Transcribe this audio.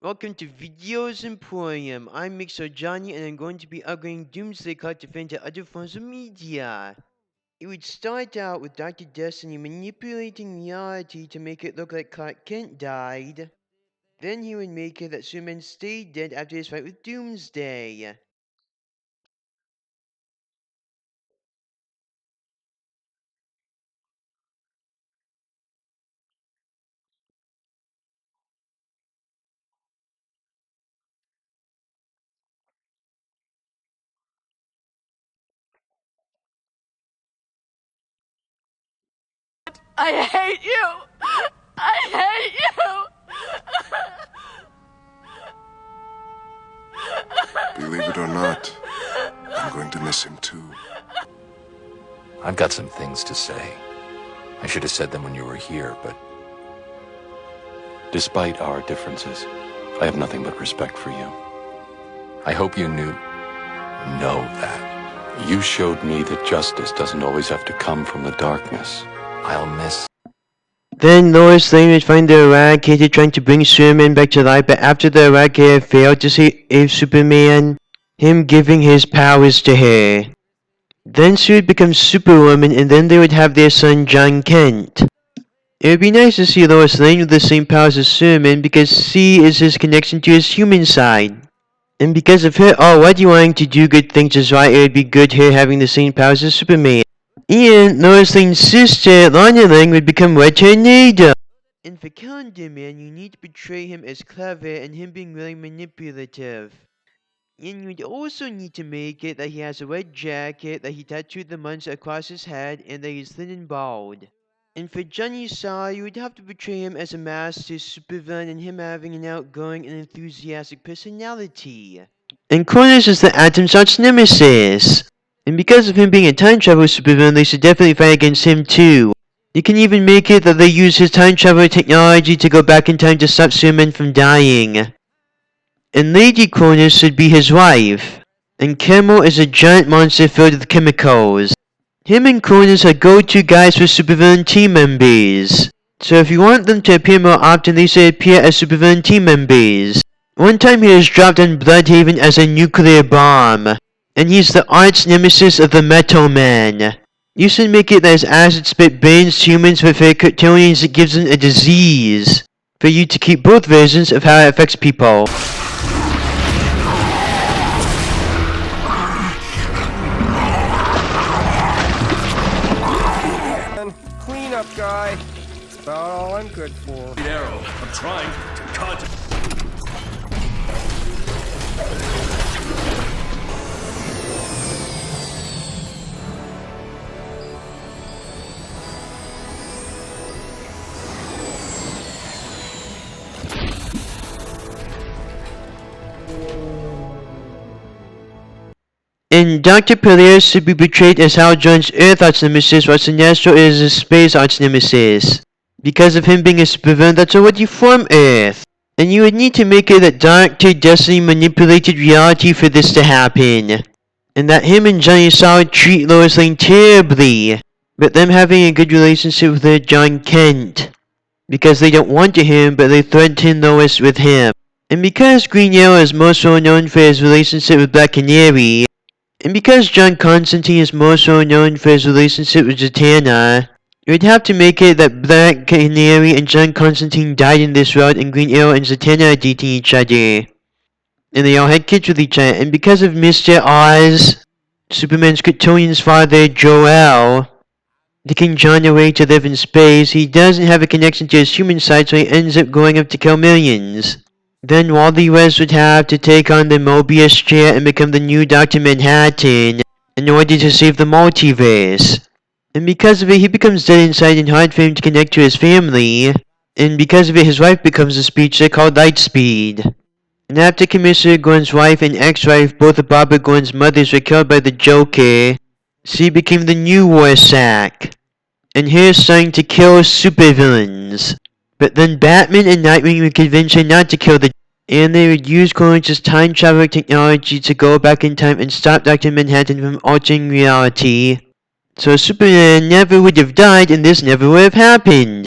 Welcome to Videos Emporium. I'm Mixer Johnny and I'm going to be upgrading Doomsday Clock to fit into other forms of media. It would start out with Dr. Destiny manipulating reality to make it look like Clark Kent died. Then he would make it that Superman stayed dead after his fight with Doomsday. I hate you! I hate you! Believe it or not, I'm going to miss him too. I've got some things to say. I should have said them when you were here, but despite our differences, I have nothing but respect for you. I hope you know that. You showed me that justice doesn't always have to come from the darkness. I'll miss. Then Lois Lane would find the Eradicator trying to bring Superman back to life, but after the Eradicator failed to save Superman, him giving his powers to her. Then she would become Superwoman, and then they would have their son John Kent. It would be nice to see Lois Lane with the same powers as Superman because she is his connection to his human side. And because of her already wanting to do good things is why it would be good her having the same powers as Superman. And Lois Lane's sister, Lana Lang, would become Red Tornado. And for Calendar Man, you need to portray him as clever and him being really manipulative. And you'd also need to make it that he has a red jacket, that he tattooed the months across his head, and that he's thin and bald. And for Johnny Saw, you would have to portray him as a master supervillain and him having an outgoing and enthusiastic personality. And Cronus is the Atom's arch nemesis. And because of him being a time travel supervillain, they should definitely fight against him too. You can even make it that they use his time travel technology to go back in time to stop Superman from dying. And Lady Cronus should be his wife. And Camel is a giant monster filled with chemicals. Him and Cronus are go-to guys for supervillain team members. So if you want them to appear more often, they should appear as supervillain team members. One time he was dropped on Bloodhaven as a nuclear bomb. And he's the arch nemesis of the Metal Man. You should make it that his acid spit burns humans, but for Kryptonians it gives them a disease. For you to keep both versions of how it affects people. Cleanup guy. That's about all I'm good for. Arrow. I'm trying to contact. And Dr. Peleus should be portrayed as Hal Jordan's Earth arch nemesis, while Sinestro is his space arch nemesis. Because of him being a supervillain that's already from Earth. And you would need to make it that Dr. Destiny manipulated reality for this to happen. And that him and Johnny Saw treat Lois Lane terribly. But them having a good relationship with their John Kent. Because they don't want to him, but they threaten Lois with him. And because Green Arrow is most well known for his relationship with Black Canary. And because John Constantine is most well known for his relationship with Zatanna, you would have to make it that Black Canary and John Constantine died in this world and Green Arrow and Zatanna are dating each other. And they all had kids with each other. And because of Mr. Oz, Superman's Kryptonian's father, Jor-El, taking John away to live in space, he doesn't have a connection to his human side, so he ends up growing up to kill millions. Then Wally West would have to take on the Mobius chair and become the new Dr. Manhattan in order to save the multiverse. And because of it, he becomes dead inside and hard for him to connect to his family. And because of it, his wife becomes a speedster called Lightspeed. And after Commissioner Gordon's wife and ex-wife, both of Barbara Gordon's mothers, were killed by the Joker, she became the new Warsack. And her starting to kill supervillains. But then Batman and Nightwing would convince her not to kill the and they would use Cronus' time travel technology to go back in time and stop Dr. Manhattan from altering reality. So Superman never would have died and this never would have happened.